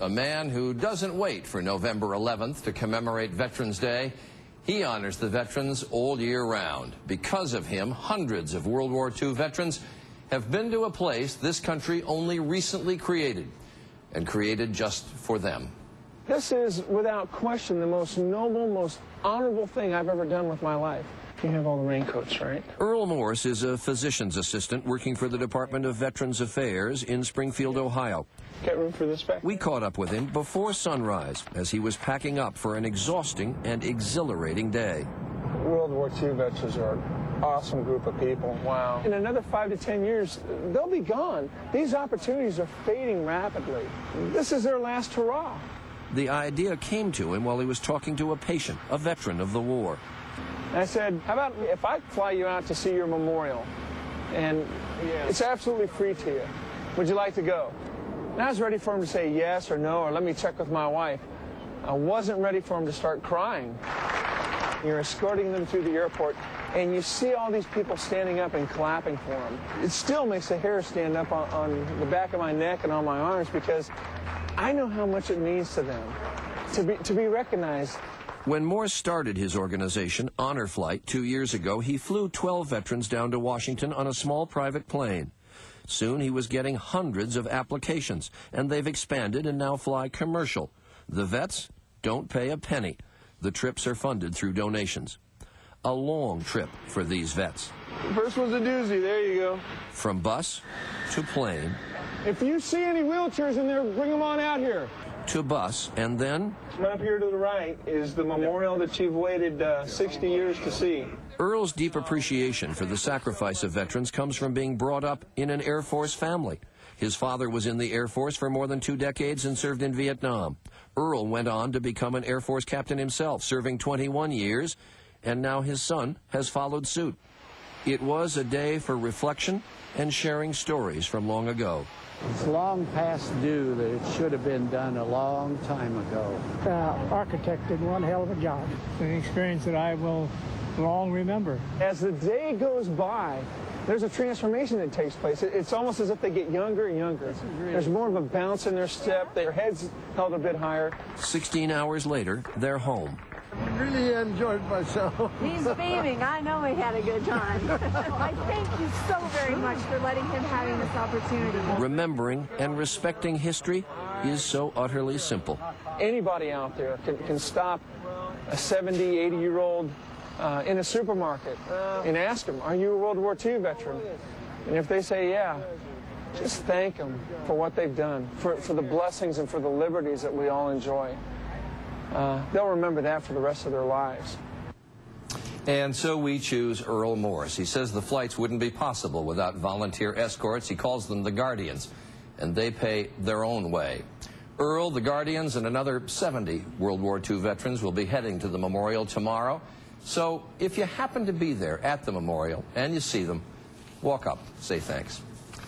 a man who doesn't wait for November 11th to commemorate Veterans Day. He honors the veterans all year round. Because of him, hundreds of World War II veterans have been to a place this country only recently created, and created just for them. This is, without question, the most noble, most honorable thing I've ever done with my life. You have all the raincoats, right? Earl Morse is a physician's assistant working for the Department of Veterans Affairs in Springfield, Ohio. Got room for this back? We caught up with him before sunrise as he was packing up for an exhausting and exhilarating day. World War II veterans are an awesome group of people. Wow. In another 5 to 10 years, they'll be gone. These opportunities are fading rapidly. This is their last hurrah. The idea came to him while he was talking to a patient, a veteran of the war. I said, how about if I fly you out to see your memorial? And it's absolutely free to you. Would you like to go? And I was ready for him to say yes or no, or let me check with my wife. I wasn't ready for him to start crying. You're escorting them through the airport, and you see all these people standing up and clapping for him. It still makes the hair stand up on the back of my neck and on my arms, because I know how much it means to them to be recognized. When Morse started his organization, Honor Flight, 2 years ago, he flew 12 veterans down to Washington on a small private plane. Soon he was getting hundreds of applications, and they've expanded and now fly commercial. The vets don't pay a penny. The trips are funded through donations. A long trip for these vets. First one's a doozy. There you go. From bus to plane. If you see any wheelchairs in there, bring them on out here. To bus, and then... Up here to the right is the memorial that you've waited 60 years to see. Earl's deep appreciation for the sacrifice of veterans comes from being brought up in an Air Force family. His father was in the Air Force for more than 2 decades and served in Vietnam. Earl went on to become an Air Force captain himself, serving 21 years, and now his son has followed suit. It was a day for reflection and sharing stories from long ago. It's long past due that it should have been done a long time ago. The architect did one hell of a job. It's an experience that I will long remember. As the day goes by, there's a transformation that takes place. It's almost as if they get younger and younger. There's more of a bounce in their step. Their head's held a bit higher. 16 hours later, they're home. Really enjoyed myself. He's beaming. I know he had a good time. I thank you so very much for letting him having this opportunity. Remembering and respecting history is so utterly simple. Anybody out there can stop a 70, 80-year-old in a supermarket and ask them, are you a World War II veteran? And if they say yeah, just thank them for what they've done, for the blessings and for the liberties that we all enjoy. They'll remember that for the rest of their lives. And so we choose Earl Morse. He says the flights wouldn't be possible without volunteer escorts. He calls them the Guardians, and they pay their own way. Earl, the Guardians, and another 70 World War II veterans will be heading to the memorial tomorrow. So if you happen to be there at the memorial and you see them, walk up, say thanks.